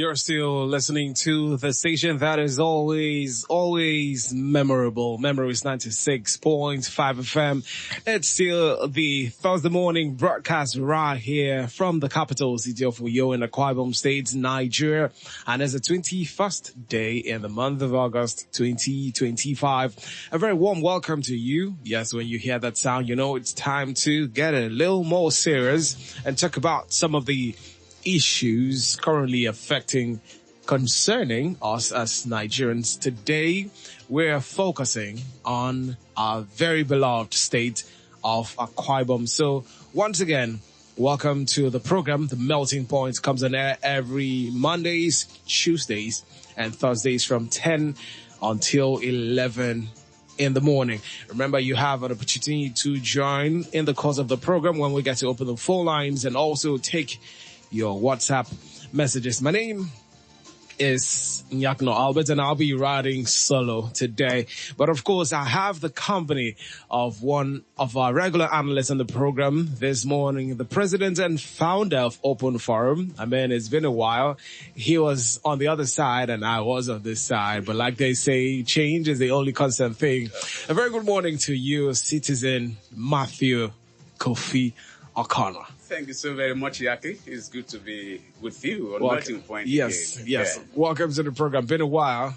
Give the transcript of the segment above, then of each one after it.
You're still listening to the station that is always memorable. Memories 96.5 FM. It's still the Thursday morning broadcast right here from the capital city of Uyo in Akwa Ibom State, Nigeria. And it's the 21st day in the month of August 2025. A very warm welcome to you. Yes, when you hear that sound, you know it's time to get a little more serious and talk about some of the issues currently concerning us as Nigerians. Today, we're focusing on our very beloved state of Akwa Ibom. So once again, welcome to the program. The Melting Point comes on air every Mondays, Tuesdays, and Thursdays from 10 until 11 in the morning. Remember, you have an opportunity to join in the course of the program when we get to open the phone lines and also take your WhatsApp messages. My name is Nyakno Albert and I'll be riding solo today. But of course, I have the company of one of our regular analysts on the program this morning, the president and founder of Open Forum. I mean, it's been a while. He was on the other side and I was on this side. But like they say, change is the only constant thing. A very good morning to you, citizen Matthew Kofi O'Connor. Thank you so very much, Yaki. It's good to be with you on Melting Point. Yes, again. yes. Yeah. Welcome to the program. Been a while.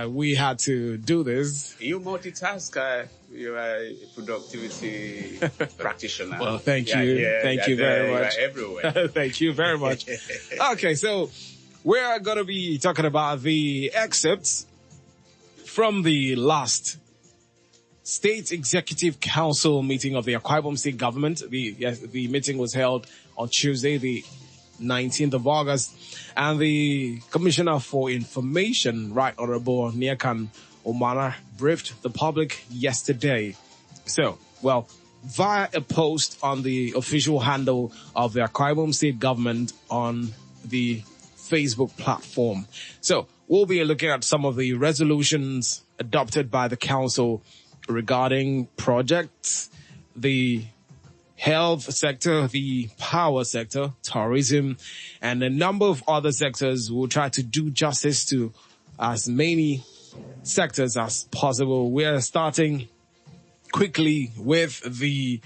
We had to do this. You multitask. You are a productivity practitioner. Well, thank you. Thank you very much. You are everywhere. Thank you very much. Okay, so we're going to be talking about the excerpts from the last State Executive Council meeting of the Akwa Ibom State Government. The meeting was held on Tuesday, the 19th of August, and the Commissioner for Information, Right Honorable Nyekan Omana, briefed the public yesterday. So, well, via a post on the official handle of the Akwa Ibom State Government on the Facebook platform. So, we'll be looking at some of the resolutions adopted by the council regarding projects, the health sector, the power sector, tourism, and a number of other sectors. We'll try to do justice to as many sectors as possible. We're starting quickly with the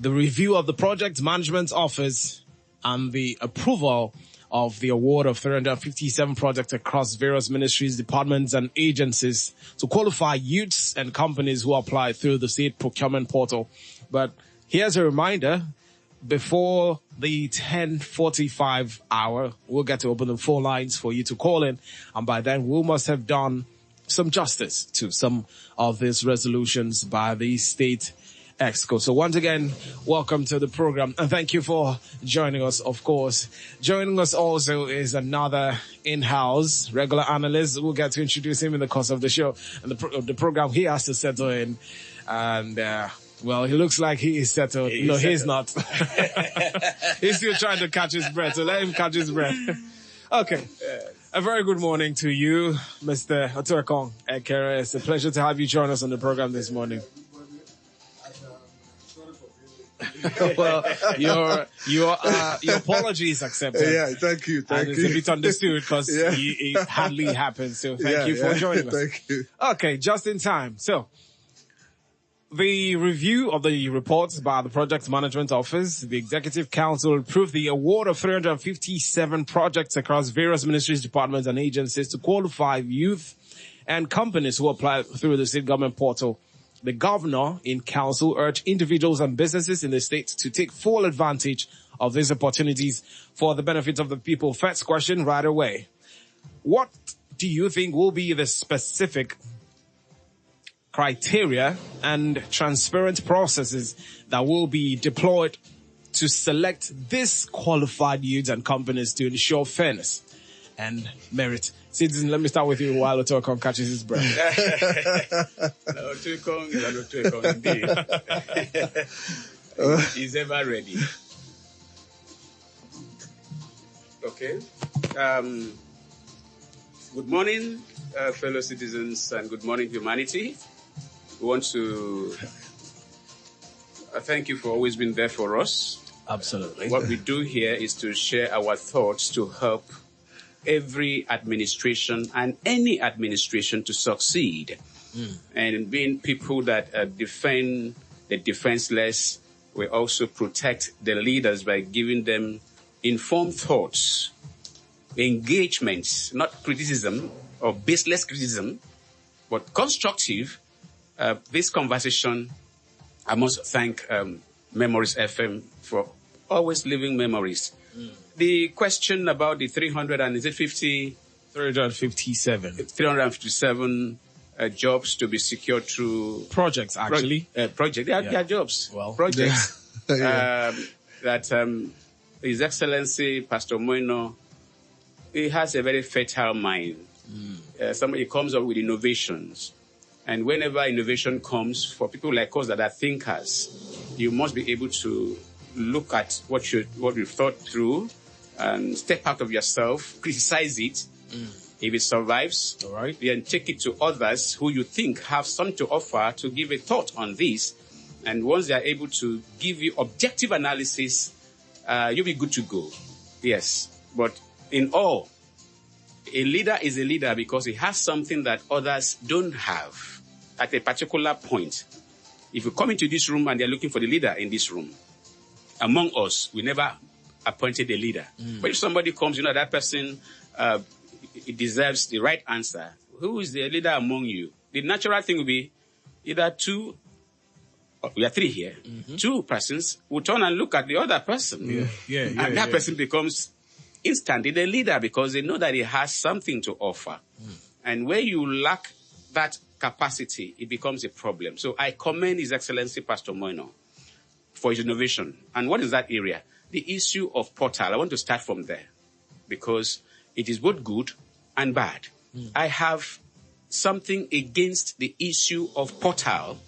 review of the Project Management Office and the approval of the award of 357 projects across various ministries, departments, and agencies to qualify youths and companies who apply through the state procurement portal. But here's a reminder, before the 10:45 hour, we'll get to open the phone lines for you to call in. And by then, we must have done some justice to some of these resolutions by the state Exco. So once again, welcome to the program and thank you for joining us, of course. Joining us also is another in-house regular analyst. We'll get to introduce him in the course of the show and the program. He has to settle in and, well, he looks like he is settled. He's not. He's still trying to catch his breath, so let him catch his breath. Okay. A very good morning to you, Mr. Otuekong Ekere. It's a pleasure to have you join us on the program this morning. Well, your apology is accepted. Yeah, thank you. It's a bit understood because it hardly happens. So thank you for joining us. Thank you. Okay, just in time. So, the review of the reports by the Project Management Office, the Executive Council approved the award of 357 projects across various ministries, departments, and agencies to qualify youth and companies who apply through the state government portal. The governor in council urged individuals and businesses in the state to take full advantage of these opportunities for the benefit of the people. First question right away. What do you think will be the specific criteria and transparent processes that will be deployed to select this qualified youths and companies to ensure fairness and merit? Citizen, let me start with you while Otuekong catches his breath. Otuekong is an Otuekong indeed. He's ever ready. Okay. Good morning, fellow citizens, and good morning, humanity. We want to thank you for always being there for us. Absolutely. What we do here is to share our thoughts to help every administration and any administration to succeed. And being people that defend the defenseless, we also protect the leaders by giving them informed thoughts, engagements, not criticism or baseless criticism, but constructive. This conversation, I must thank Memories FM for always living memories. The question about the 357 jobs to be secured through projects, actually. Project. They are jobs. Well, projects. That His Excellency Pastor Moino, he has a very fertile mind. Somebody comes up with innovations. And whenever innovation comes, for people like us that are thinkers, you must be able to look at what you've thought through and step out of yourself, criticize it. If it survives, all right, then take it to others who you think have something to offer to give a thought on this. And once they are able to give you objective analysis, you'll be good to go. Yes. But in all, a leader is a leader because he has something that others don't have at a particular point. If you come into this room and they're looking for the leader in this room, among us, we never appointed a leader. But if somebody comes, that person it deserves the right answer. Who is the leader among you? The natural thing will be either two, we are three here, two persons will turn and look at the other person. And that person becomes instantly the leader because they know that he has something to offer. And where you lack that capacity, it becomes a problem. So I commend His Excellency Pastor Moino for his innovation. And what is that area? The issue of portal. I want to start from there because it is both good and bad. I have something against the issue of portal,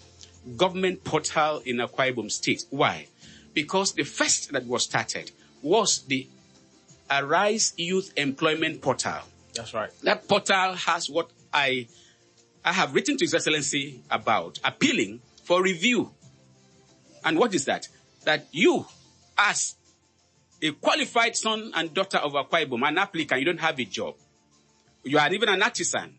government portal in Akwa Ibom State. Why? Because the first that was started was the Arise Youth Employment Portal. That's right. That portal has what I have written to His Excellency about, appealing for review. And what is that? That you, as a qualified son and daughter of Akwa Ibom, an applicant, you don't have a job. You are even an artisan.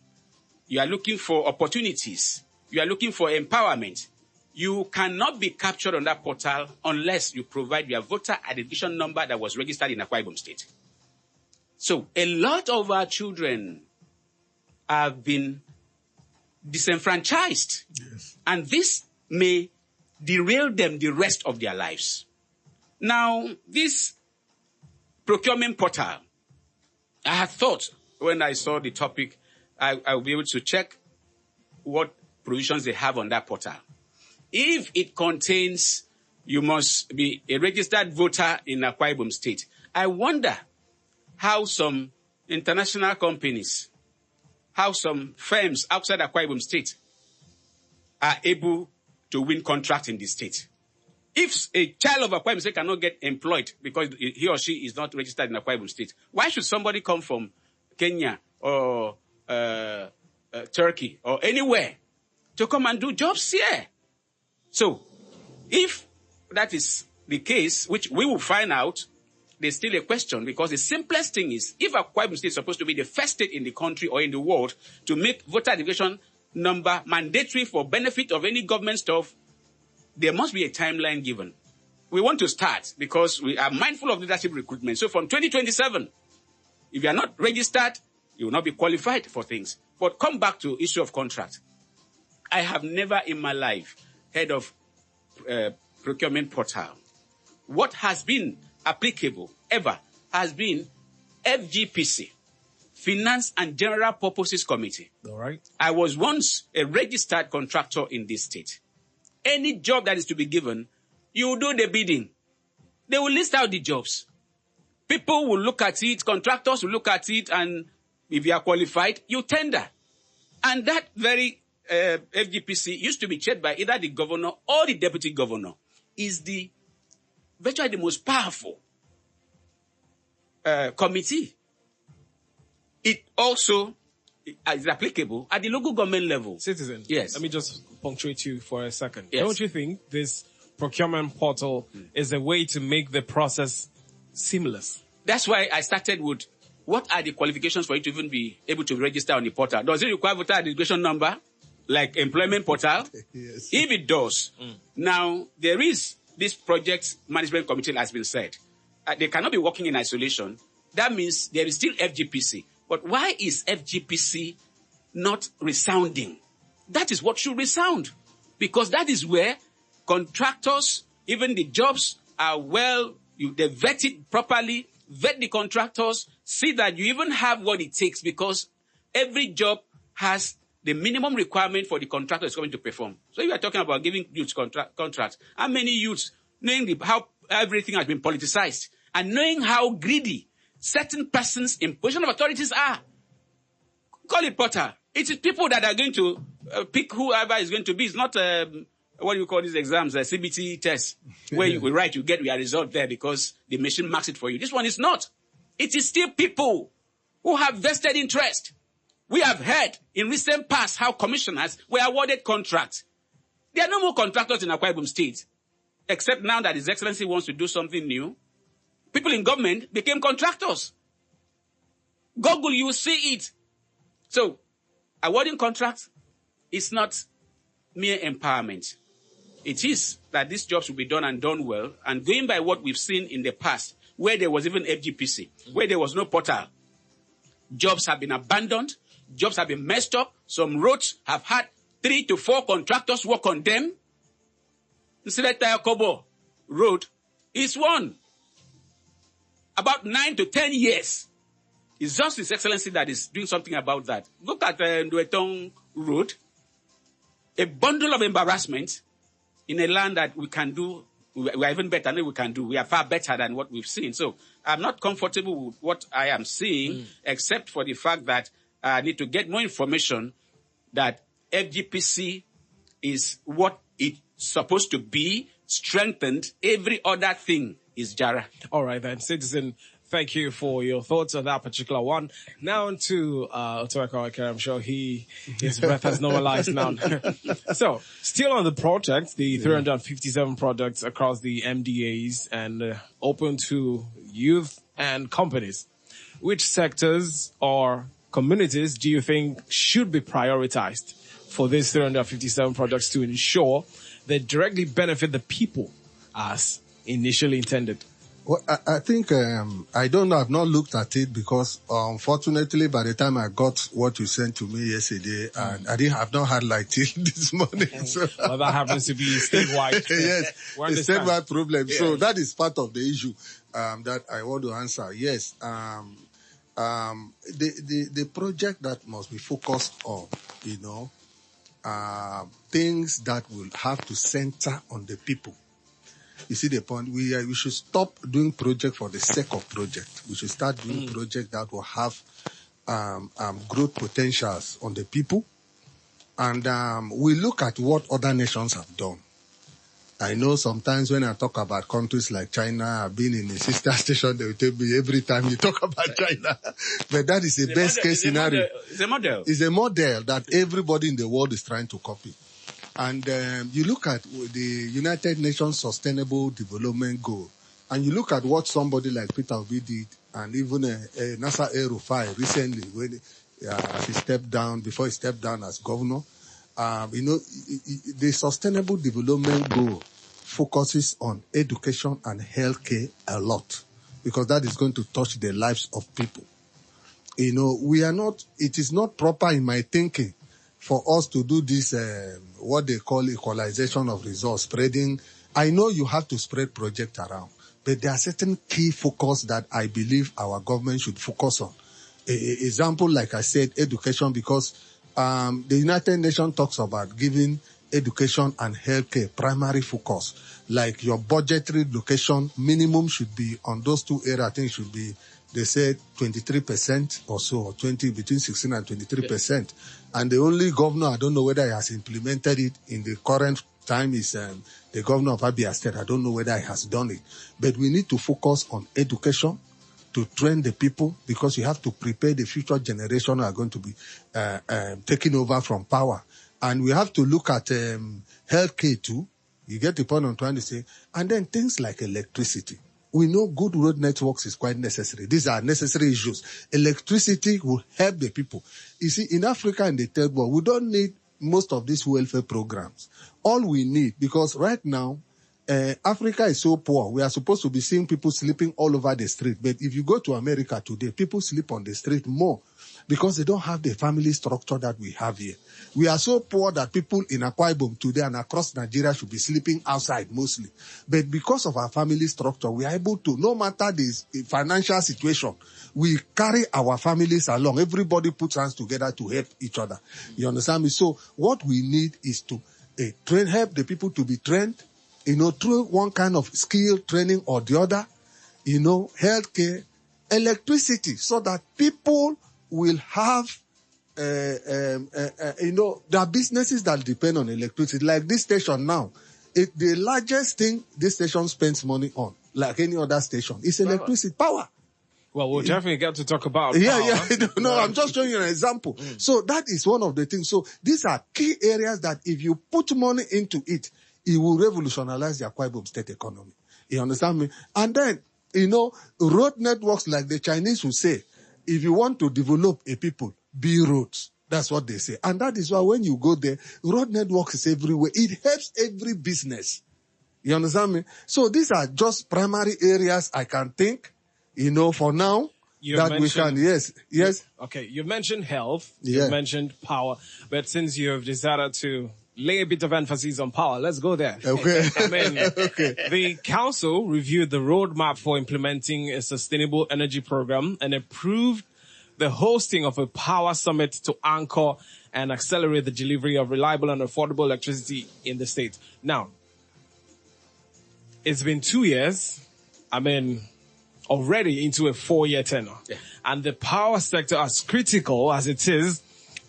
You are looking for opportunities. You are looking for empowerment. You cannot be captured on that portal unless you provide your voter identification number that was registered in Akwa Ibom State. So a lot of our children have been disenfranchised. Yes. And this may derail them the rest of their lives. Now, this procurement portal, I had thought when I saw the topic, I will be able to check what provisions they have on that portal. If it contains, you must be a registered voter in Akwa Ibom State, I wonder how some international companies, how some firms outside Akwa Ibom State are able to win contracts in the state. If a child of Akwa Ibom State cannot get employed because he or she is not registered in Akwa Ibom State, why should somebody come from Kenya or Turkey or anywhere to come and do jobs here? So, if that is the case, which we will find out, there's still a question because the simplest thing is, if Akwa Ibom State is supposed to be the first state in the country or in the world to make voter identification number mandatory for benefit of any government stuff, there must be a timeline given. We want to start because we are mindful of leadership recruitment. So from 2027, if you are not registered, you will not be qualified for things. But come back to issue of contract. I have never in my life heard of procurement portal. What has been applicable ever has been FGPC, Finance and General Purposes Committee. All right. I was once a registered contractor in this state. Any job that is to be given, you do the bidding. They will list out the jobs. People will look at it, contractors will look at it, and if you are qualified, you tender. And that very FGPC used to be chaired by either the governor or the deputy governor. Is virtually the most powerful committee. It also is applicable at the local government level. Citizen. Yes. Let me just punctuate you for a second. Yes. Don't you think this procurement portal is a way to make the process seamless. That's why I started with, what are the qualifications for you to even be able to register on the portal? Does it require voter identification number, like employment portal? Yes. If it does, now there is this project management committee has been said. They cannot be working in isolation. That means there is still FGPC. But why is FGPC not resounding? That is what should resound. Because that is where contractors, even the jobs are they vet it properly, vet the contractors, see that you even have what it takes, because every job has the minimum requirement for the contractor is going to perform. So if you are talking about giving youths contracts, how many youths, knowing how everything has been politicized, and knowing how greedy certain persons in position of authorities are, call it Potter. It is people that are going to pick whoever is going to be. It's not, what do you call these exams, CBT tests, where you write, you get your result there because the machine marks it for you. This one is not. It is still people who have vested interest. We have heard in recent past how commissioners were awarded contracts. There are no more contractors in Akwa Ibom State, except now that His Excellency wants to do something new. People in government became contractors. Google, you see it. So, awarding contracts is not mere empowerment. It is that these jobs will be done and done well, and going by what we've seen in the past, where there was even FGPC, where there was no portal, jobs have been abandoned, jobs have been messed up, some roads have had 3 to 4 contractors work on them. Nsileta Yakobo Road is one. About 9 to 10 years. It's just His Excellency that is doing something about that. Look at Nduetong Road, a bundle of embarrassment in a land that we can do, we are even better than we can do. We are far better than what we've seen. So I'm not comfortable with what I am seeing, except for the fact that I need to get more information that FGPC is what it's supposed to be, strengthened. Every other thing is Jara. All right, then, Citizen, thank you for your thoughts on that particular one. Now to Otueko. I'm sure his breath has normalized now. So, still on the project, the 357 projects across the MDAs and open to youth and companies. Which sectors or communities do you think should be prioritized for these 357 projects to ensure they directly benefit the people as initially intended? Well, I think, I don't know, I've not looked at it because, unfortunately, by the time I got what you sent to me yesterday, and I've not had light till this morning. So. Well, that happens to be statewide. Yes, a statewide problem. Yeah. So that is part of the issue, that I want to answer. Yes, the project that must be focused on, things that will have to center on the people. You see the point? We should stop doing project for the sake of project. We should start doing project that will have growth potentials on the people. And we look at what other nations have done. I know sometimes when I talk about countries like China, I've been in a sister station, they will tell me every time you talk about China. But that is the best case scenario. It's a model. It's a model that everybody in the world is trying to copy. And you look at the United Nations Sustainable Development Goal, and you look at what somebody like Peter Obi did, and even Nasser El-Rufai recently, when he stepped down, before he stepped down as governor, the Sustainable Development Goal focuses on education and healthcare a lot, because that is going to touch the lives of people. It is not proper in my thinking for us to do this, what they call equalization of resource spreading. I know you have to spread project around, but there are certain key focus that I believe our government should focus on. Example, like I said, education, because the United Nations talks about giving education and healthcare primary focus. Like your budgetary location minimum should be on those two areas. I think should be, they said 23% or so, or between 16 and 23%. And the only governor, I don't know whether he has implemented it in the current time, is the governor of Abia State. I don't know whether he has done it. But we need to focus on education to train the people, because you have to prepare the future generation who are going to be taking over from power. And we have to look at healthcare too. You get the point I'm trying to say? And then things like electricity. We know good road networks is quite necessary. These are necessary issues. Electricity will help the people. You see, in Africa and the third world, we don't need most of these welfare programs. All we need, because right now, Africa is so poor. We are supposed to be seeing people sleeping all over the street. But if you go to America today, people sleep on the street more because they don't have the family structure that we have here. We are so poor that people in Akwa Ibom today and across Nigeria should be sleeping outside mostly. But because of our family structure, we are able to, no matter the financial situation, we carry our families along. Everybody puts hands together to help each other. You understand me? So what we need is to help the people to be trained, through one kind of skill training or the other, healthcare, electricity, so that people will have, there are businesses that depend on electricity. Like this station now, the largest thing this station spends money on, like any other station, is electricity, power. Well, we'll definitely get to talk about power. No, I'm just showing you an example. So that is one of the things. So these are key areas that if you put money into it, it will revolutionize the Akwa Ibom state economy. You understand me? And then, road networks, like the Chinese will say, if you want to develop a people, build roads. That's what they say. And that is why when you go there, road networks is everywhere. It helps every business. You understand me? So these are just primary areas I can think, for now. Yes. Okay, you mentioned health, you mentioned power, but since you have decided to lay a bit of emphasis on power, let's go there. Okay. The council reviewed the roadmap for implementing a sustainable energy program and approved the hosting of a power summit to anchor and accelerate the delivery of reliable and affordable electricity in the state. Now, it's been 2 years. Already into a 4-year tenure. Yeah. And the power sector, as critical as it is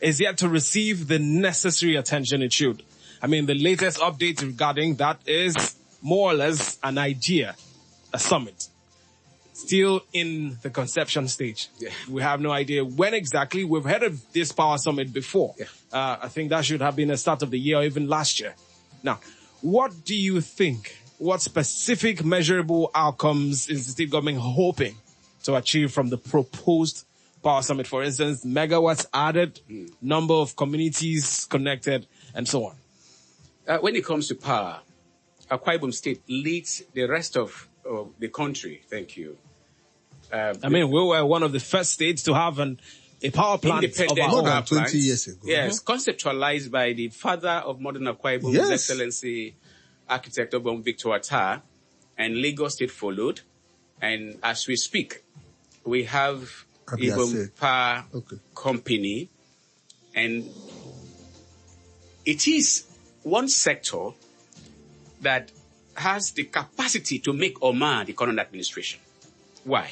yet to receive the necessary attention it should. The latest update regarding that is more or less an idea, a summit. Still in the conception stage. Yeah. We have no idea when exactly. We've heard of this power summit before. Yeah. I think that should have been the start of the year or even last year. Now, what do you think? What specific measurable outcomes is the state government hoping to achieve from the proposed power summit? For instance, megawatts added, number of communities connected, and so on. When it comes to power, Akwa Ibom State leads the rest of the country. Thank you. We were one of the first states to have a power plant of more than 20 years ago. Yes, conceptualized by the father of modern Akwa Ibom, His Excellency Architect Obong Victor Attah, and Lagos State followed. And as we speak, we have Ibom Power Company, and it is one sector that has the capacity to make or mar the current administration. Why?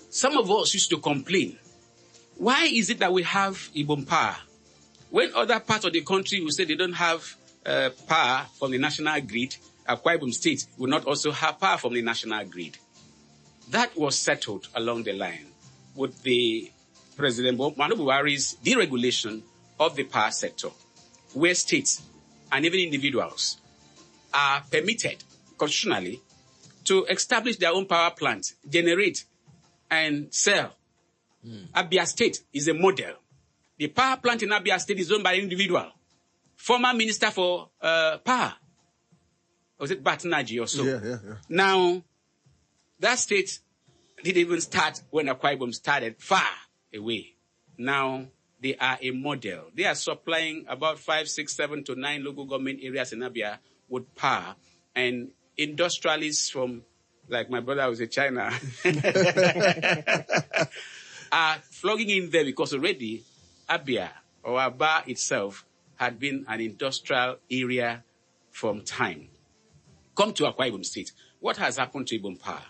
Some of us used to complain, why is it that we have Ibom Power when other parts of the country will say they don't have power from the national grid? Akwa Ibom State will not also have power from the national grid. That was settled along the line with the President Muhammadu Buhari's deregulation of the power sector, where states and even individuals are permitted constitutionally to establish their own power plant, generate and sell. Abia State is a model. The power plant in Abia State is owned by an individual, former minister for power. Was it Batnaji or so? Yeah. Now, that state didn't even start when Akwa Ibom started, far away. Now, they are a model. They are supplying about 5, 6, 7 to 9 local government areas in Abia with power. And industrialists from, like my brother was in China, are flogging in there because already Abia or Aba itself had been an industrial area from time. Come to Akwa Ibom State. What has happened to Ibom Power?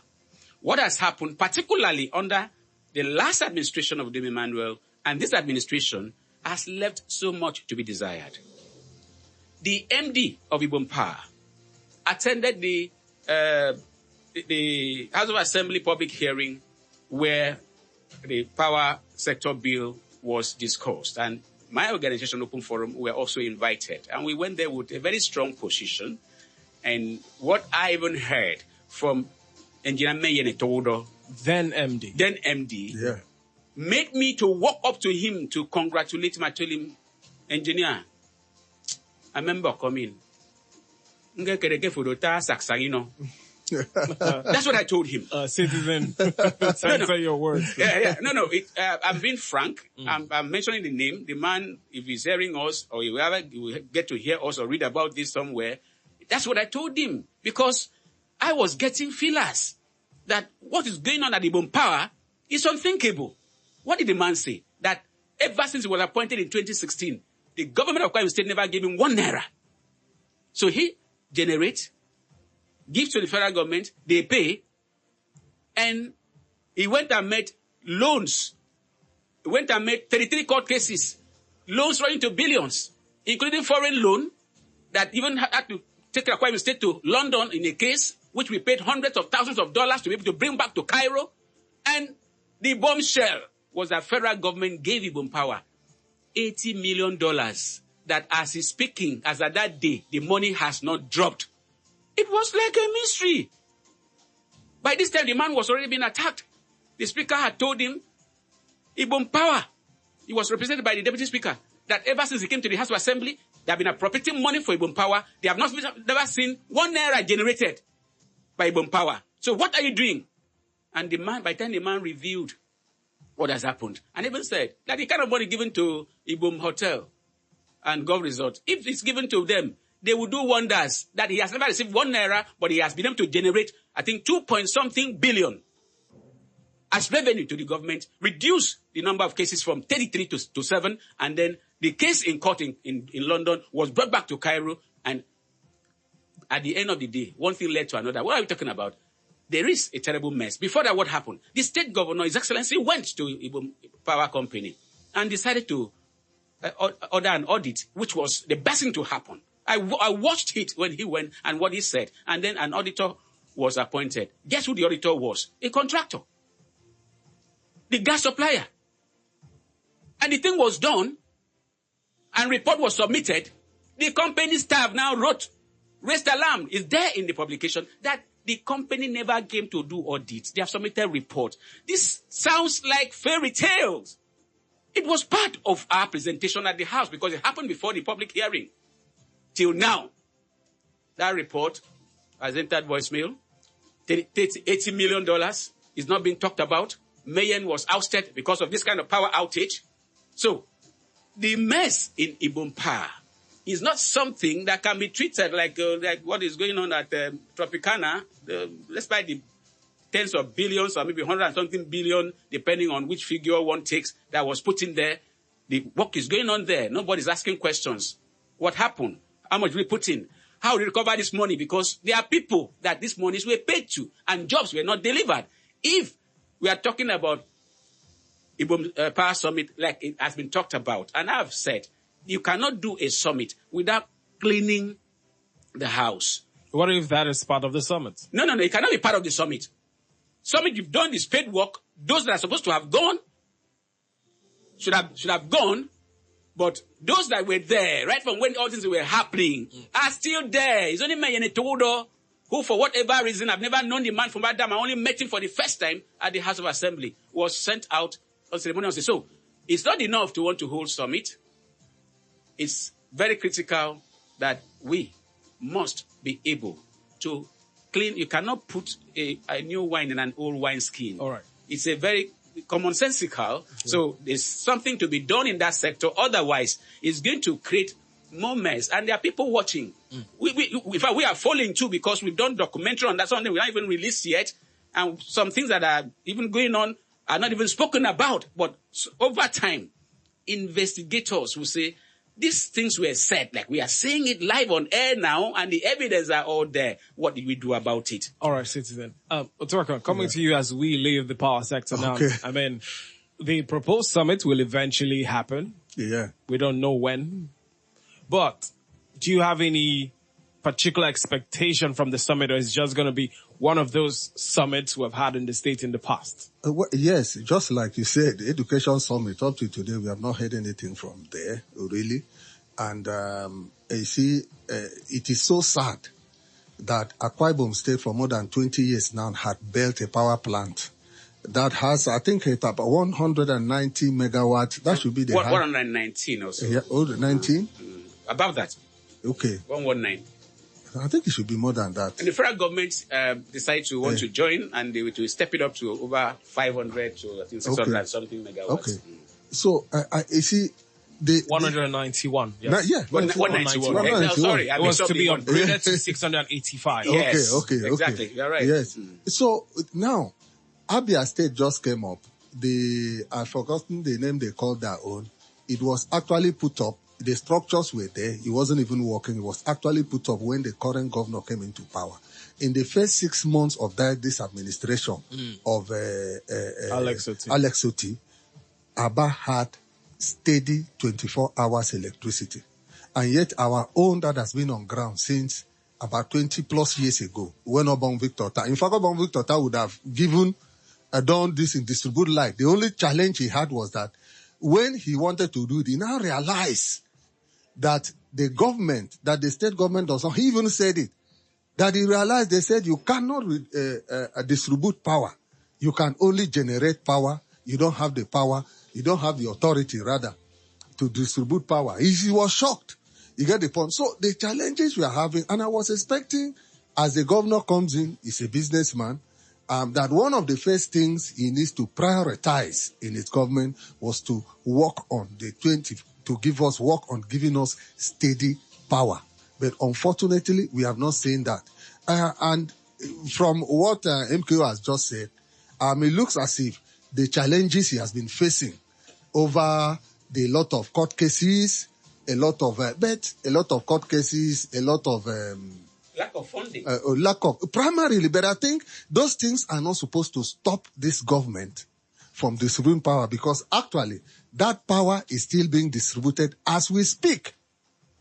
What has happened, particularly under the last administration of Dame Emmanuel, and this administration has left so much to be desired. The MD of Ibom Power attended the House of Assembly public hearing where the power sector bill was discussed, and my organization, Open Forum, were also invited. And we went there with a very strong position. And what I even heard from Engineer Mayene Todo, Then MD. Yeah. made me to walk up to him to congratulate him. I told him, Engineer, I remember coming. That's what I told him. Citizen, censor your words. No. I'm being frank. I'm mentioning the name. The man, if he's hearing us, or he will get to hear us or read about this somewhere, that's what I told him. Because I was getting feelers that what is going on at Ibom Power is unthinkable. What did the man say? That ever since he was appointed in 2016, the government of Kwara State never gave him 1 naira. So he generates, gives to the federal government, they pay, and he went and made loans. He went and made 33 court cases, loans running to billions, including foreign loan that even had to take Kwara State to London in a case which we paid hundreds of thousands of dollars to be able to bring back to Cairo. And the bombshell was that federal government gave Ibom Power $80 million that as he's speaking, as at that day, the money has not dropped. It was like a mystery. By this time, the man was already being attacked. The speaker had told him, Ibom Power, he was represented by the deputy speaker, that ever since he came to the House of Assembly, they have been appropriating money for Ibom Power. They have never seen 1 naira generated by Ibom Power. So what are you doing? And the man, by the time the man revealed what has happened, and even said that the kind of money given to Ibom Hotel and Golf Resort, if it's given to them, they will do wonders. That he has never received 1 naira, but he has been able to generate, I think, 2-point-something billion as revenue to the government, reduce the number of cases from 33 to 7, and then the case in court in London was brought back to Cairo, and at the end of the day, one thing led to another. What are we talking about? There is a terrible mess. Before that, what happened? The state governor, His Excellency, went to Ibom Power Company and decided to order an audit, which was the best thing to happen. I watched it when he went and what he said, and then an auditor was appointed. Guess who the auditor was? A contractor. The gas supplier. And the thing was done, and report was submitted. The company staff now raised alarm. Is there in the publication that the company never came to do audits. They have submitted reports. This sounds like fairy tales. It was part of our presentation at the House because it happened before the public hearing. Till now, that report has entered voicemail. $80 million is not being talked about. Mayen was ousted because of this kind of power outage. So, the mess in Ibom Power is not something that can be treated like what is going on at Tropicana. Let's buy the tens of billions or maybe 100 and something billion, depending on which figure one takes, that was put in there. The work is going on there. Nobody's asking questions. What happened? How much we put in? How we recover this money? Because there are people that these monies were paid to and jobs were not delivered. If we are talking about Ibom Power Summit like it has been talked about, and I've said, you cannot do a summit without cleaning the house. What if that is part of the summit? No, it cannot be part of the summit. Summit, you've done this paid work. Those that are supposed to have gone should have gone, but those that were there, right from when all things were happening, are still there. It's only Mayene Todo, who for whatever reason, I've never known the man from Adam, I only met him for the first time at the House of Assembly, was sent out on ceremonial. So, it's not enough to want to hold summit. It's very critical that we must be able to clean. You cannot put a new wine in an old wineskin. All right. It's a very commonsensical. So there's something to be done in that sector. Otherwise, it's going to create more mess. And there are people watching. In fact, we are falling too because we've done documentary on that, something we haven't even released yet. And some things that are even going on are not even spoken about. But over time, investigators will say, these things were said, like we are saying it live on air now, and the evidence are all there. What did we do about it? All right, Citizen. Otoraka, coming to you as we leave the power sector now. I mean, the proposed summit will eventually happen. Yeah. We don't know when. But do you have any particular expectation from the summit, or is it just going to be one of those summits we have had in the state in the past? Yes, just like you said, the Education Summit, up to today, we have not heard anything from there, really. And you see, it is so sad that Akwa Ibom State for more than 20 years now had built a power plant that has, I think, about 190 megawatts. That should be the 119 or so. Yeah, 19? Above that. Okay. 119. I think it should be more than that. And the federal government decide to want to join, and they will step it up to over 500 to I think 600 something megawatts. Okay. So you see, the 191. Yes. Yeah, 191. 191. Sorry, it was to be upgraded to 685. Yes. Okay. Exactly. You're right. Yes. So now, Abia State just came up. I've forgotten the name they called their own. It was actually put up. The structures were there. It wasn't even working. It was actually put up when the current governor came into power. In the first 6 months of this administration of Alex Otti, Aba had steady 24 hours electricity. And yet our own that has been on ground since about 20 plus years ago, when Obong Victor Ta. In fact, Obong Victor Ta would have done this in distribute light. The only challenge he had was that when he wanted to do it, he now realized that the state government does not, he even said it, that he realized they said you cannot distribute power. You can only generate power. You don't have the power. You don't have the authority, rather, to distribute power. He was shocked. You get the point? So the challenges we are having, and I was expecting, as the governor comes in, he's a businessman, that one of the first things he needs to prioritize in his government was to work on giving us steady power. But unfortunately, we have not seen that. And from what MKO has just said, it looks as if the challenges he has been facing over the lot of court cases, a lot of court cases, a lot of lack of funding. Primarily, but I think those things are not supposed to stop this government from distributing power, because actually that power is still being distributed as we speak.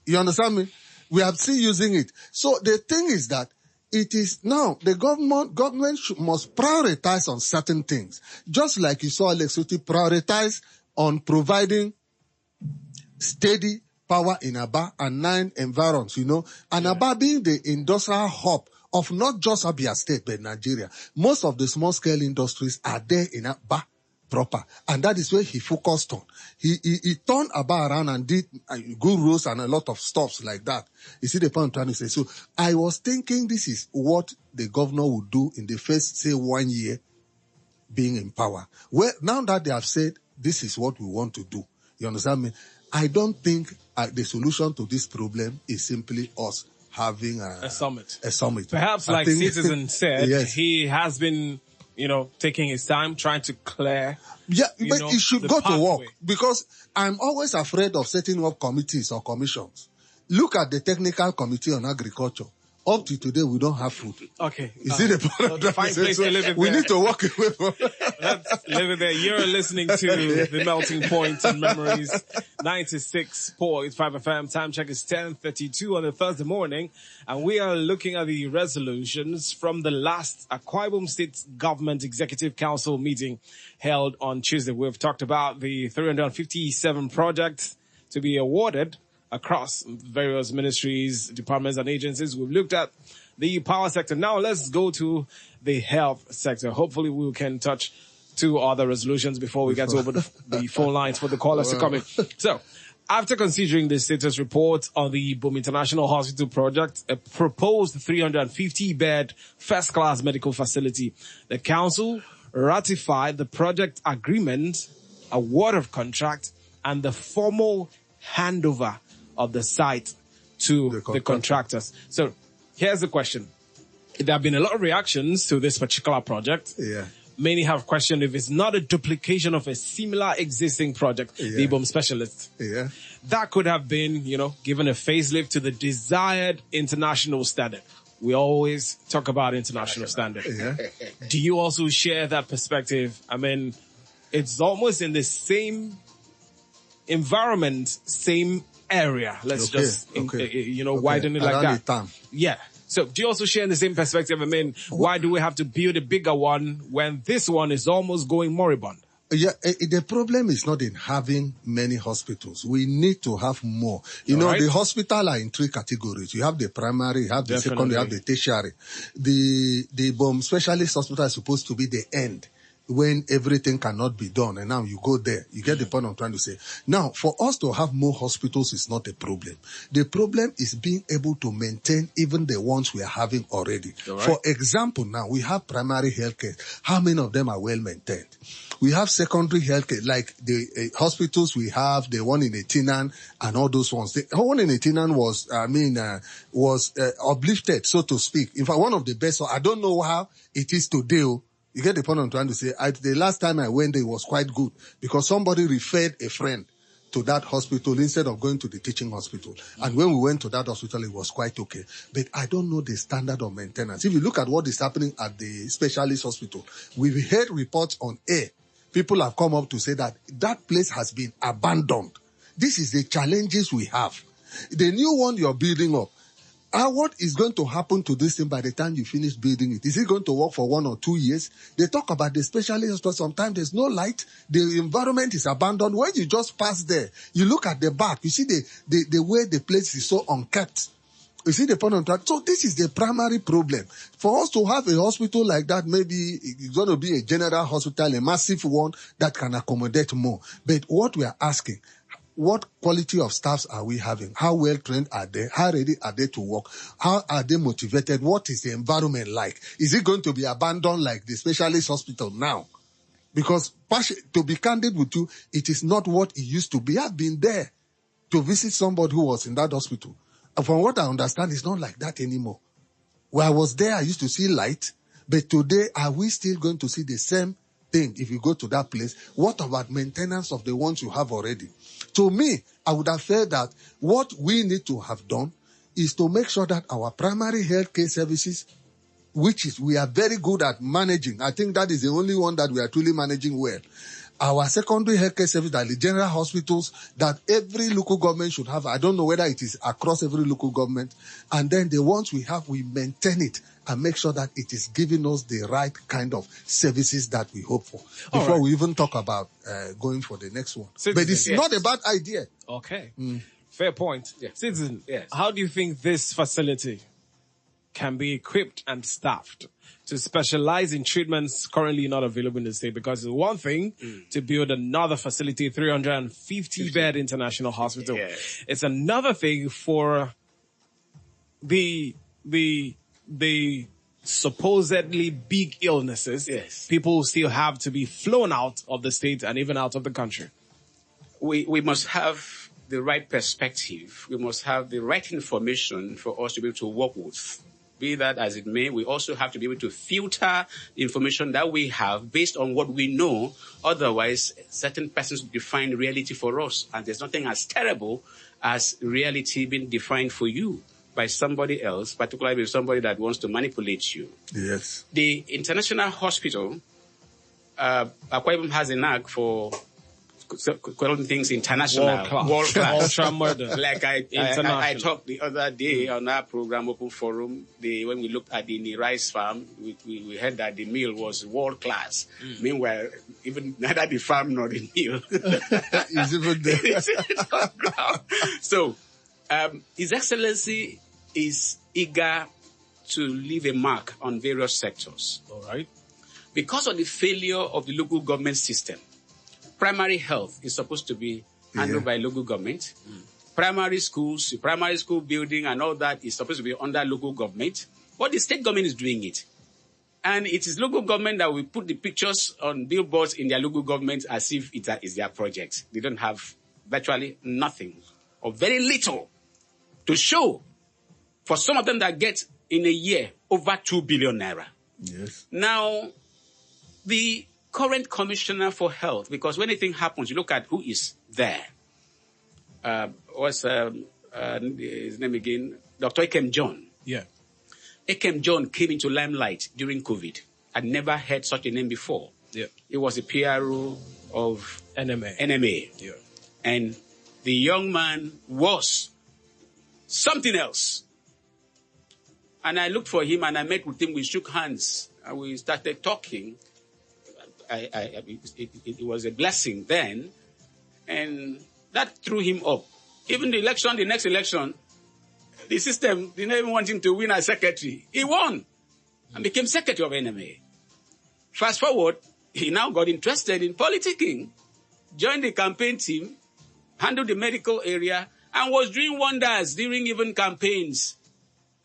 You understand me? We are still using it. So the thing is that it is now the government must prioritize on certain things. Just like you saw Alex Otti prioritize on providing steady power in Aba and 9 environs, and Aba being the industrial hub of not just Abia State, but Nigeria. Most of the small-scale industries are there in Aba proper, and that is where he focused on. He turned Aba around and did good roads and a lot of stuff like that. You see the point I'm trying to say? So I was thinking this is what the governor would do in the first, 1 year being in power. Well, now that they have said this is what we want to do, you understand me? I don't think the solution to this problem is simply us having a summit. Perhaps, like Citizen said, yes. He has been, taking his time trying to clear. Yeah, but he should go to work, because I'm always afraid of setting up committees or commissions. Look at the Technical Committee on Agriculture. Up to today, we don't have food. Okay. You see the point? We need to walk away from Let's live it there. You're listening to The Melting Point in Memories, 96.5 FM. Time check is 10:32 on a Thursday morning. And we are looking at the resolutions from the last Akwa Ibom State Government Executive Council meeting held on Tuesday. We've talked about the 357 projects to be awarded across various ministries, departments, and agencies. We've looked at the power sector. Now let's go to the health sector. Hopefully we can touch 2 other resolutions before we get to open the phone lines for the callers to come in. So, after considering the status report on the Ibom International Hospital project, a proposed 350-bed first-class medical facility, the council ratified the project agreement, award of contract, and the formal handover of the site to the contractors. So here's the question. There have been a lot of reactions to this particular project. Yeah. Many have questioned if it's not a duplication of a similar existing project, the Ibom Specialist. Yeah. That could have been, given a facelift to the desired international standard. We always talk about international standard. Yeah. Do you also share that perspective? I mean, it's almost in the same environment, same area. Let's widen it like Around that. the town. Yeah. So do you also share the same perspective? I mean, why do we have to build a bigger one when this one is almost going moribund? Yeah, the problem is not in having many hospitals. We need to have more. The hospital are in three categories. You have the primary, you have the secondary, you have the tertiary. The bomb specialist hospital is supposed to be the end, when everything cannot be done, and now you go there. You get the point I'm trying to say. Now, for us to have more hospitals is not a problem. The problem is being able to maintain even the ones we are having already. Right. For example, now we have primary healthcare. How many of them are well maintained? We have secondary healthcare, like the hospitals we have, the one in Etinan and all those ones. The one in Etinan was uplifted, so to speak. In fact, one of the best. So I don't know how it is today. You get the point I'm trying to say. The last time I went there, it was quite good because somebody referred a friend to that hospital instead of going to the teaching hospital. And when we went to that hospital, it was quite okay. But I don't know the standard of maintenance. If you look at what is happening at the specialist hospital, we've heard reports on air. People have come up to say that place has been abandoned. This is the challenges we have. The new one you're building up, what is going to happen to this thing by the time you finish building it? Is it going to work for 1 or 2 years? They talk about the specialist hospital. Sometimes there's no light. The environment is abandoned. When you just pass there, you look at the back. You see the way the place is so unkept. You see the point on track. So this is the primary problem. For us to have a hospital like that, maybe it's going to be a general hospital, a massive one that can accommodate more. But what we are asking, what quality of staffs are we having? How well trained are they? How ready are they to work? How are they motivated? What is the environment like? Is it going to be abandoned like the specialist hospital now? Because to be candid with you, it is not what it used to be. I've been there to visit somebody who was in that hospital. And from what I understand, it's not like that anymore. When I was there, I used to see light. But today, are we still going to see the same thing if you go to that place? What about maintenance of the ones you have already? To me, I would have felt that what we need to have done is to make sure that our primary healthcare services, we are very good at managing. I think that is the only one that we are truly managing well. Our secondary healthcare service, that the general hospitals, that every local government should have. I don't know whether it is across every local government. And then the ones we have, we maintain it and make sure that it is giving us the right kind of services that we hope for. Before we even talk about going for the next one. Citizen, but it's not a bad idea. Okay. Fair point. Yes. Citizen, yes. How do you think this facility can be equipped and staffed to specialize in treatments currently not available in the state? Because it's one thing to build another facility, 350-bed international hospital. Yeah. It's another thing for the supposedly big illnesses. Yes. People still have to be flown out of the state and even out of the country. We must have the right perspective. We must have the right information for us to be able to work with. Be that as it may, we also have to be able to filter the information that we have based on what we know. Otherwise, certain persons define reality for us. And there's nothing as terrible as reality being defined for you by somebody else, particularly with somebody that wants to manipulate you. Yes. The international hospital, Akwa Ibom has a knack for calling things international. World class. Ultra modern. Like I talked the other day on our program, Open Forum, when we looked at the rice farm, we heard that the meal was world class. Meanwhile, even neither the farm nor the meal Is even there. it's on ground. So, His Excellency is eager to leave a mark on various sectors. All right. Because of the failure of the local government system, primary health is supposed to be handled by local government. Primary schools, primary school building and all that is supposed to be under local government. But the state government is doing it. And it is local government that will put the pictures on billboards in their local government as if it is their project. They don't have virtually nothing or very little to show for some of them that get in a year over 2 billion naira. Yes. Now, the current commissioner for health, because when anything happens, you look at who is there. What's his name again? Dr. Ekem John. Yeah. Ekem John came into limelight during COVID. I'd never heard such a name before. Yeah. He was a PRO of NMA. NMA. Yeah. And the young man was something else. And I looked for him and I met with him. We shook hands and we started talking. It was a blessing then. And that threw him up. Even the next election, the system didn't even want him to win as secretary. He won and became secretary of NMA. Fast forward, he now got interested in politicking, joined the campaign team, handled the medical area, and was doing wonders during even campaigns.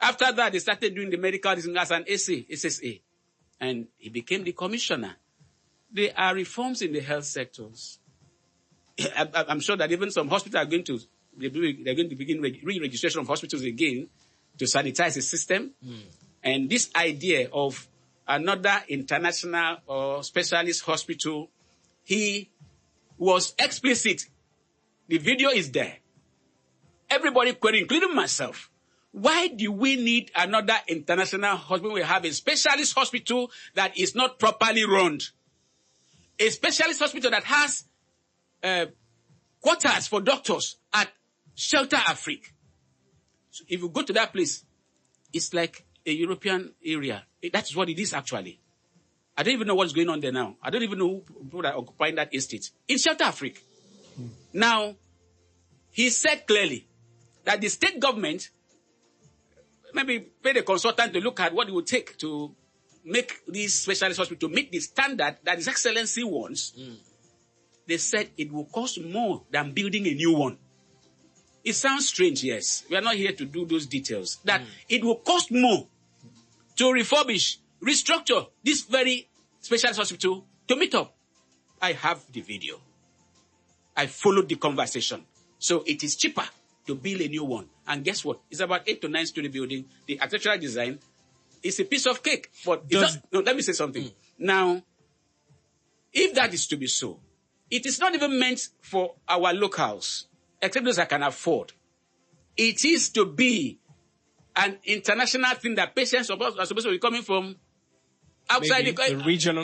After that, they started doing the medical as an SSA, and he became the commissioner. There are reforms in the health sectors. I'm sure that even some hospitals are going to begin re-registration of hospitals again to sanitize the system. And this idea of another international or specialist hospital, he was explicit. The video is there. Everybody queried, including myself. Why do we need another international hospital? We have a specialist hospital that is not properly run. A specialist hospital that has quarters for doctors at Shelter Afrique. So if you go to that place, it's like a European area. That's what it is actually. I don't even know what's going on there now. I don't even know who are occupying that estate. In Shelter Afrique. Now, he said clearly that the state government maybe paid a consultant to look at what it would take to make this specialist hospital to meet the standard that His Excellency wants. They said it will cost more than building a new one. It sounds strange, yes. We are not here to do those details. That it will cost more to refurbish, restructure this very specialist hospital to meet up. I have the video. I followed the conversation. So it is cheaper to build a new one. And guess what? It's about 8 to 9 story building. The architectural design is a piece of cake. But let me say something. Now, if that is to be so, it is not even meant for our locals, except those that can afford. It is to be an international thing that patients are supposed to be coming from outside the region,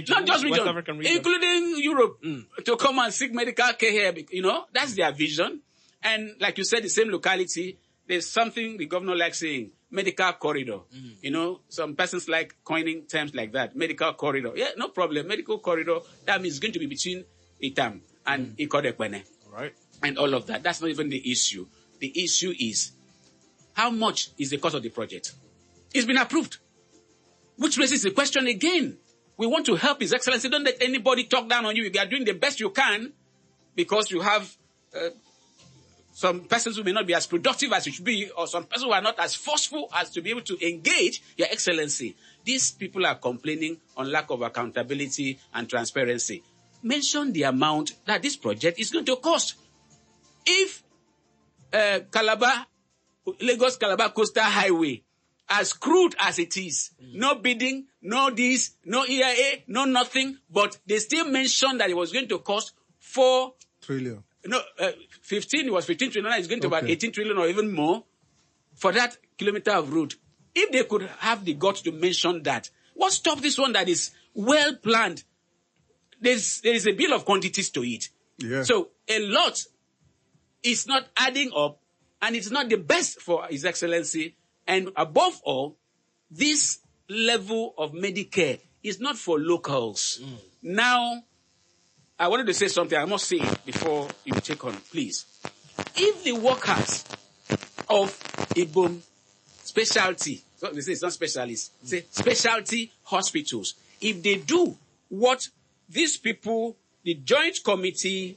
not just region, including Europe, to come and seek medical care here. You know, that's their vision. And like you said, the same locality, there's something the governor likes saying, medical corridor. You know, some persons like coining terms like that, medical corridor. Yeah, no problem. Medical corridor, that means it's going to be between Itam and Ikodekbene. Right. And all of that. That's not even the issue. The issue is, how much is the cost of the project? It's been approved. Which raises the question again. We want to help His Excellency. Don't let anybody talk down on you. You are doing the best you can because you have some persons who may not be as productive as you should be, or some persons who are not as forceful as to be able to engage Your Excellency. These people are complaining on lack of accountability and transparency. Mention the amount that this project is going to cost. If Lagos-Calabar Coastal Highway, as crude as it is, no bidding, no this, no EIA, no nothing, but they still mentioned that it was going to cost 4 trillion. No, 15, it was 15 trillion, now it's going to about 18 trillion or even more for that kilometer of road. If they could have the guts to mention that, what stops this one that is well planned? There is a bill of quantities to it. Yeah. So a lot is not adding up, and it's not the best for His Excellency. And above all, this level of Medicare is not for locals. Now, I wanted to say something. I must say it before you take on, please. If the workers of Ibom specialty, so they say it's not specialists, say specialty hospitals, if they do what these people, the Joint Committee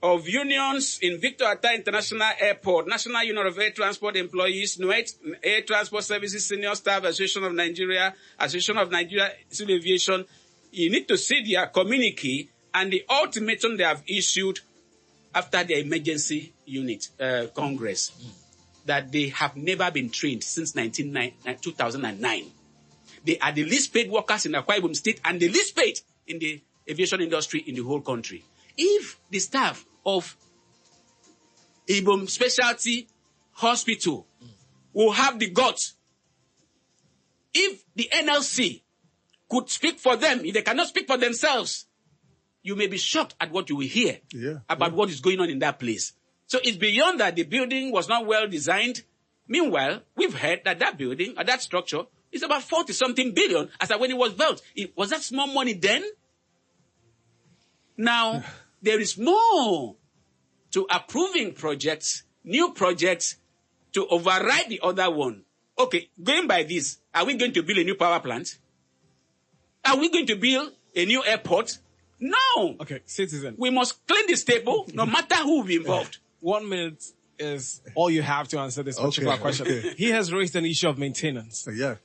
of Unions in Victor Atta International Airport, National Union of Air Transport Employees, NUET, Air Transport Services Senior Staff Association of Nigeria Civil Aviation, you need to see their communique and the ultimatum they have issued after their emergency unit, Congress, that they have never been trained since 2009. They are the least paid workers in Akwa Ibom State and the least paid in the aviation industry in the whole country. If the staff of Ibom Specialty Hospital will have the guts, if the NLC could speak for them, if they cannot speak for themselves, you may be shocked at what you will hear about what is going on in that place. So it's beyond that the building was not well designed. Meanwhile, we've heard that that building or that structure is about 40-something billion as when it was built. Was that small money then? Now, there is more to approving projects, new projects, to override the other one. Okay, going by this, are we going to build a new power plant? Are we going to build a new airport? No. Okay, citizen. We must clean this table, no matter who will be involved. 1 minute is all you have to answer this particular question. Okay. He has raised an issue of maintenance Yeah.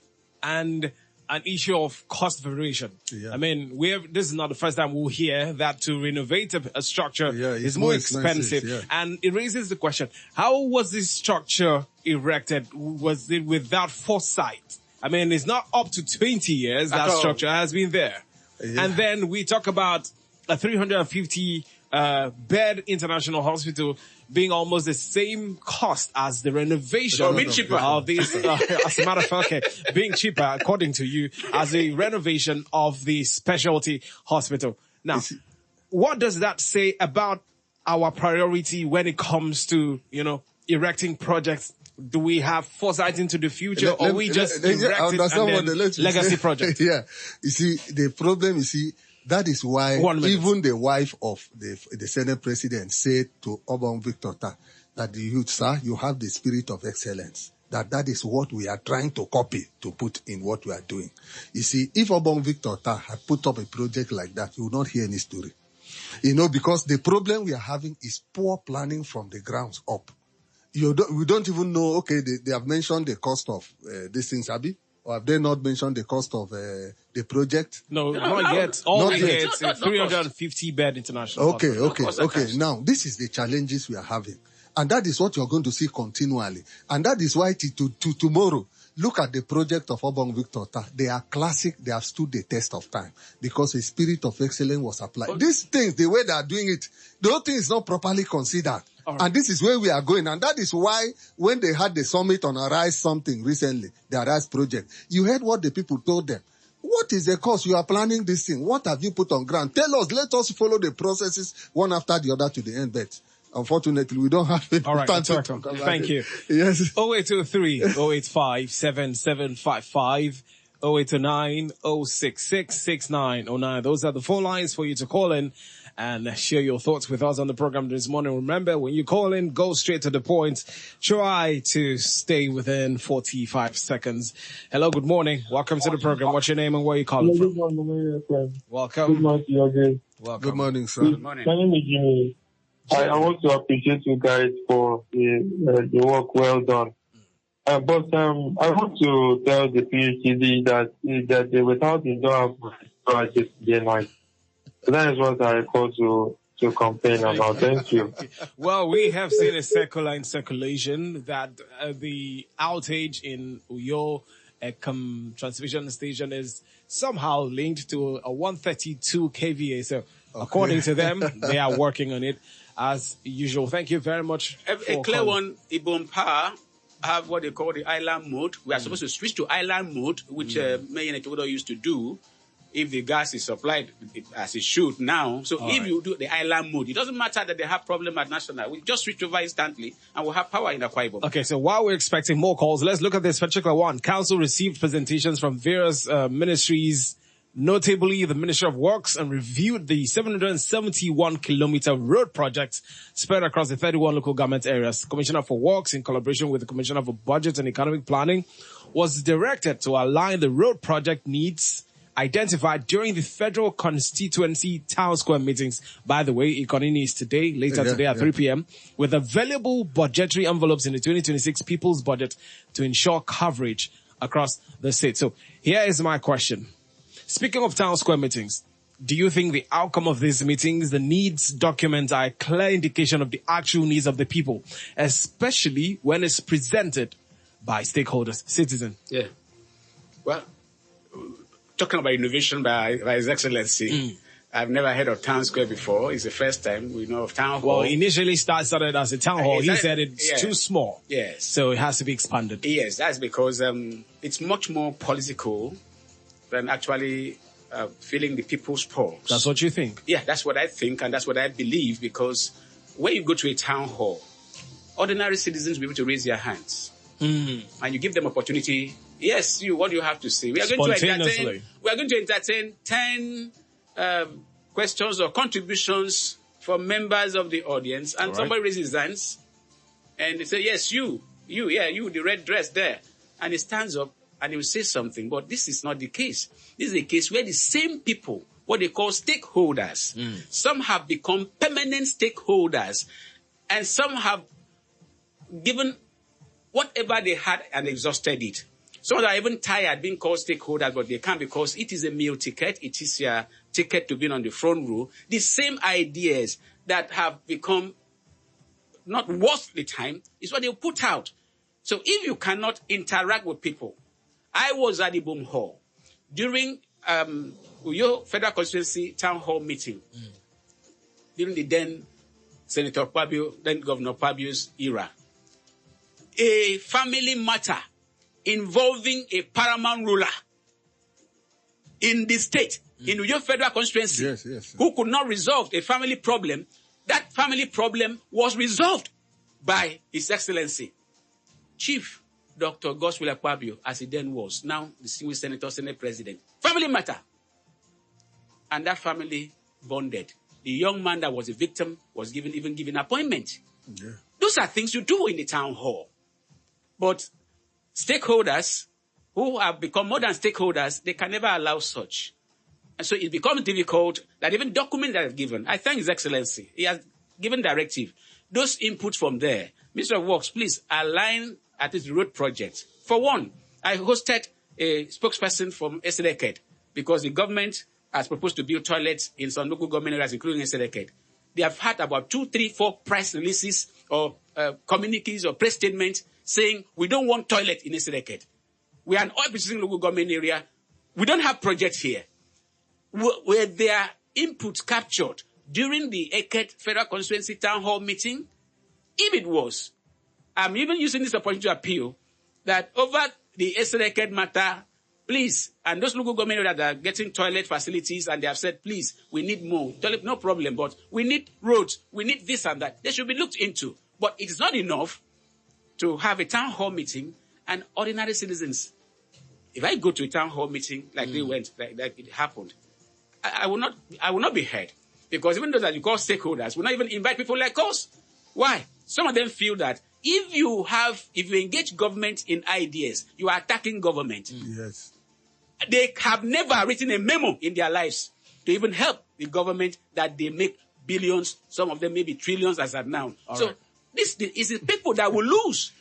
and an issue of cost variation. Yeah. I mean, this is not the first time we'll hear that to renovate a structure it's is more expensive. yeah. And it raises the question, how was this structure erected? Was it without foresight? I mean, it's not up to 20 years that structure has been there. Yeah. And then we talk about a 350 bed international hospital being almost the same cost as the renovation being cheaper. of this. As a matter of fact, okay, being cheaper, according to you, as a renovation of the specialty hospital. Now, what does that say about our priority when it comes to, erecting projects? Do we have foresight into the future, or we just erect it and then legacy project? Yeah. You see, the problem, that is why even the wife of the Senate president said to Obong Victor Ta that the youth, sir, you have the spirit of excellence. That is what we are trying to copy to put in what we are doing. You see, if Obong Victor Ta had put up a project like that, you will not hear any story. Because the problem we are having is poor planning from the grounds up. We don't even know, okay, they have mentioned the cost of these things, Abi? Or have they not mentioned the cost of the project? No, not yet. All we get is 350 bed international. Okay. Now, this is the challenges we are having. And that is what you're going to see continually. And that is why to tomorrow, look at the project of Obong Victor Ta. They are classic. They have stood the test of time because a spirit of excellence was applied. These things, the way they are doing it, the whole thing is not properly considered. Right. And this is where we are going. And that is why when they had the summit on Arise something recently, the Arise project, you heard what the people told them. What is the cost? You are planning this thing. What have you put on ground? Tell us. Let us follow the processes one after the other to the end. But unfortunately, we don't have it. All right, thank you. Yes. 0823 085 7755 0829 066 6909. Those are the phone lines for you to call in and share your thoughts with us on the program this morning. Remember, when you call in, go straight to the point. Try to stay within 45 seconds. Hello, good morning. Welcome to the program. What's your name and where are you calling from? Good morning, welcome. Good morning to you again. Welcome. Good morning, sir. Good morning. My name is Jimmy. I want to appreciate you guys for the work well done. But I want to tell the PhD that without the don't have project day night. So that is what I call to complain about. Thank you. Well, we have seen a circular in circulation that the outage in Uyo transmission station is somehow linked to a 132 kVA. So according to them, they are working on it as usual. Thank you very much. A clear one, Ibom Power have what they call the island mode. We are supposed to switch to island mode, which Mayor Nekodo used to do if the gas is supplied as it should now. So if you do the island mode, it doesn't matter that they have problem at national. We just switch over instantly and we'll have power in Akwa Ibom. Okay, so while we're expecting more calls, let's look at this particular one. Council received presentations from various ministries, notably the Ministry of Works, and reviewed the 771-kilometer road project spread across the 31 local government areas. Commissioner for Works, in collaboration with the Commissioner for Budget and Economic Planning, was directed to align the road project needs identified during the federal constituency town square meetings. By the way, Ikonini is later today at 3 p.m. with available budgetary envelopes in the 2026 People's Budget to ensure coverage across the state. So here is my question. Speaking of town square meetings, do you think the outcome of these meetings, the needs document, are a clear indication of the actual needs of the people, especially when it's presented by stakeholders, citizens? Yeah. Well, talking about innovation by His Excellency, I've never heard of town square before. It's the first time we know of town hall. Well, initially started as a town hall. He said it's too small. Yes. So it has to be expanded. Yes, that's because it's much more political than actually filling the people's pulse. That's what you think? Yeah, that's what I think and that's what I believe, because when you go to a town hall, ordinary citizens will be able to raise their hands. And you give them opportunity. Yes, what do you have to say? We are going to entertain 10 questions or contributions from members of the audience. And somebody raises his hands and they say, yes, you, the red dress there. And he stands up and he will say something. But this is not the case. This is a case where the same people, what they call stakeholders, some have become permanent stakeholders and some have given whatever they had and exhausted it. Some are even tired being called stakeholders, but they can't because it is a meal ticket. It is your ticket to be on the front row. The same ideas that have become not worth the time is what they put out. So if you cannot interact with people, I was at the Boom Hall during Uyo Federal Constituency Town Hall meeting during the then Senator Pabio, then Governor Pabio's era. A family matter involving a paramount ruler in the state, in Uyo Federal Constituency, who could not resolve a family problem. That family problem was resolved by His Excellency, Chief Dr. Godswill Akpabio, as he then was, now the Distinguished Senator, Senate President. Family matter. And that family bonded. The young man that was a victim was given appointment. Yeah. Those are things you do in the town hall. But stakeholders who have become more than stakeholders, they can never allow such. And so it becomes difficult that even documents that are given, I thank His Excellency, he has given directive. Those inputs from there, Minister of Works, please align at this road project. For one, I hosted a spokesperson from Eseleket because the government has proposed to build toilets in some local government areas, including Eseleket. They have had about 2, 3, 4 press releases or communiques or press statements saying we don't want toilet in Eseleket. We are an oil-producing local government area. We don't have projects here. Were their inputs captured during the Eket Federal Constituency Town Hall meeting? If it was, I'm even using this opportunity to appeal that over the Eseleket matter, please, and those local government areas that are getting toilet facilities and they have said, please, we need more. Toilet, no problem, but we need roads, we need this and that. They should be looked into. But it is not enough to have a town hall meeting and ordinary citizens. If I go to a town hall meeting like they went, like it happened, I will not be heard. Because even those that you call stakeholders will not even invite people like us. Why? Some of them feel that if you engage government in ideas, you are attacking government. Yes. They have never written a memo in their lives to even help the government that they make billions, some of them maybe trillions as at now. This is the people that will lose.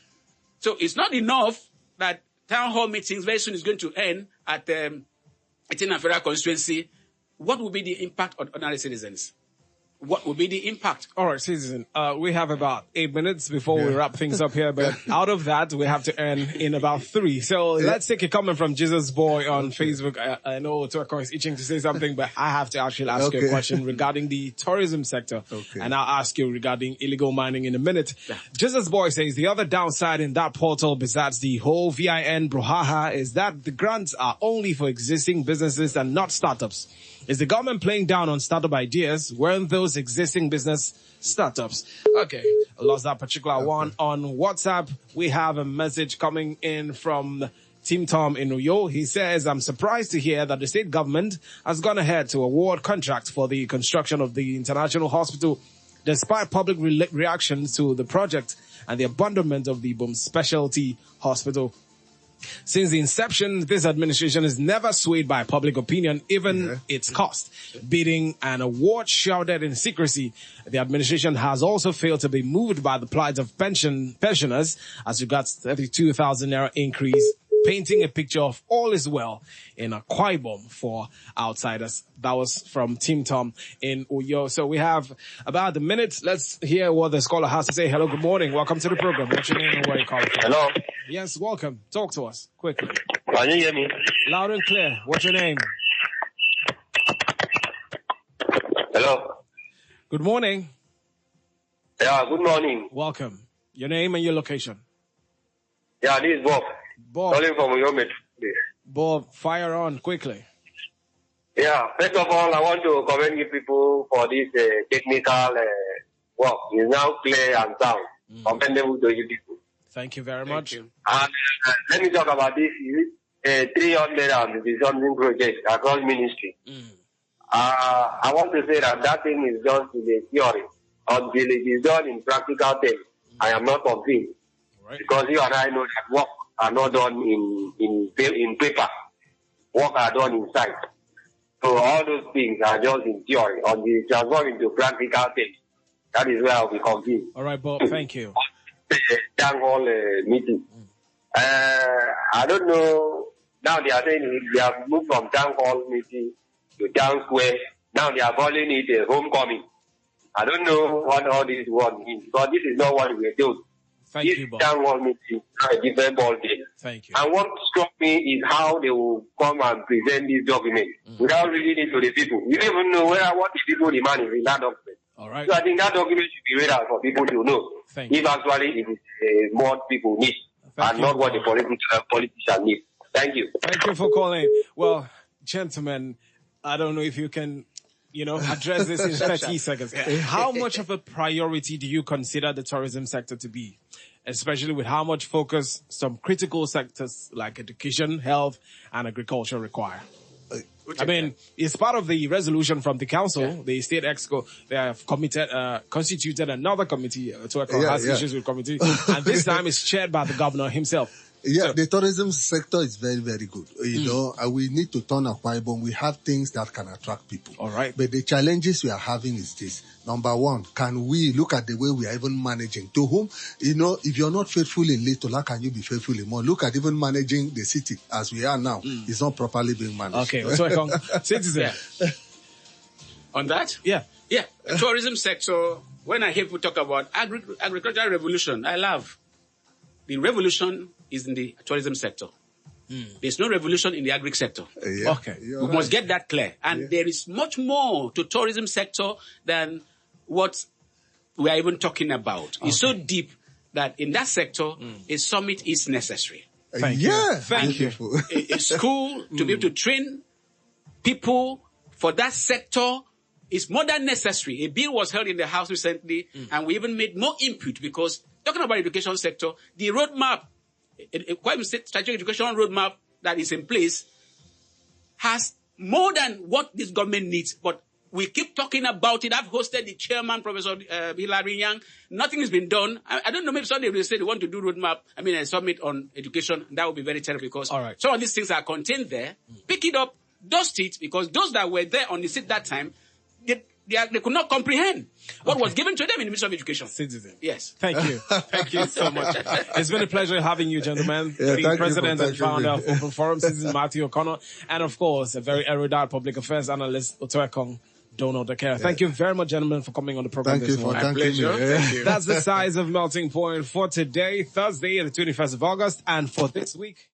So it's not enough that town hall meetings very soon is going to end at Etina Federal Constituency. What will be the impact on ordinary citizens? What will be the impact? All right, citizen. We have about 8 minutes before we wrap things up here, but out of that, we have to end in about 3. So let's take a comment from Jesus Boy on Facebook. I know Tuako is itching to say something, but I have to actually ask you a question regarding the tourism sector. And I'll ask you regarding illegal mining in a minute. Jesus Boy says the other downside in that portal besides the whole VIN brouhaha is that the grants are only for existing businesses and not startups. Is the government playing down on startup ideas? Weren't those existing business startups? Okay, I lost that particular one. On WhatsApp, we have a message coming in from Tim Tom in Uyo. He says, I'm surprised to hear that the state government has gone ahead to award contracts for the construction of the international hospital, despite public reactions to the project and the abandonment of the Boom Specialty Hospital. Since the inception, this administration is never swayed by public opinion, even its cost. Bidding an award shrouded in secrecy, the administration has also failed to be moved by the plight of pensioners as regards 32,000 naira increase, painting a picture of all is well in Akwa Ibom for outsiders. That was from Tim Tom in Uyo. So we have about a minute. Let's hear what the scholar has to say. Hello, good morning. Welcome to the program. What's your name and where you calling from? Hello. Yes, welcome. Talk to us quickly. Can you hear me? Loud and clear. What's your name? Hello. Good morning. Yeah, good morning. Welcome. Your name and your location. Yeah, this is Bob. Bob. Calling from Uyo. Bob, fire on quickly. Yeah, first of all, I want to commend you people for this technical work. It's now clear and sound. Commendable to you people. Thank you very much. you. And let me talk about this 350 something project across ministry. I want to say that thing is just in the theory. Until it is done in practical terms, I am not convinced. Right. Because you and I know that work are not done in paper. Work are done in sight. So all those things are just in theory. Until it transform into practical things, that is where I'll be convinced. All right, Bob. Thank you. Town hall meeting. I don't know. Now they are saying we have moved from town hall meeting to town square. Now they are calling it a homecoming. I don't know what all this word means, because this is not what we are doing. Thank This you, Bob. town hall meeting is a different ball game. Thank you. And what struck me is how they will come and present this document without reading it to the people. You don't even know what the people demand is in that document. All right. So I think that document should be read out for people to know Thank you. if actually it is what people need Thank and you, not what the Bob. politician need. Thank you. Thank you for calling. Well, gentlemen, I don't know if you can, address this in 30 seconds. How much of a priority do you consider the tourism sector to be? Especially with how much focus some critical sectors like education, health, and agriculture require. I mean, it's part of the resolution from the council, the state exco. They have constituted another committee to has issues with committee, and this time it's chaired by the governor himself. Yeah, the tourism sector is very, very good. And we need to turn Akwa Ibom. We have things that can attract people. All right. But the challenges we are having is this. Number one, can we look at the way we are even managing? To whom, if you're not faithful in little, how can you be faithful in more? Look at even managing the city as we are now. It's not properly being managed. Okay, so citizen. Yeah. On that? Yeah. Yeah. Tourism sector, when I hear people talk about agricultural revolution, I laugh. The revolution is in the tourism sector. There's no revolution in the agri sector. Okay. We must get that clear. And there is much more to tourism sector than what we are even talking about. It's so deep that in that sector, a summit is necessary. Thank you. Thank you. A school to be able to train people for that sector is more than necessary. A bill was held in the House recently, and we even made more input because talking about education sector, the roadmap, quite strategic education roadmap that is in place has more than what this government needs, but we keep talking about it. I've hosted the chairman, Professor Hilary Young. Nothing has been done. I don't know, maybe someday they say they want to do roadmap, a summit on education. That would be very terrible because some of these things are contained there. Pick it up, dust it, because those that were there on the seat that time, they could not comprehend what was given to them in the Ministry of Education. Citizen. Yes. Thank you. Thank you so much. It's been a pleasure having you, gentlemen. Yeah, the thank president you and founder of Open Forum, Citizen Matthew O'Connor, and of course, a very erudite public affairs analyst, Otoekong Donald Dakera. Thank you very much, gentlemen, for coming on the program Thank you this for morning. thanking me. Yeah. Thank you. That's the size of Melting Point for today, Thursday, the 21st of August, and for this week.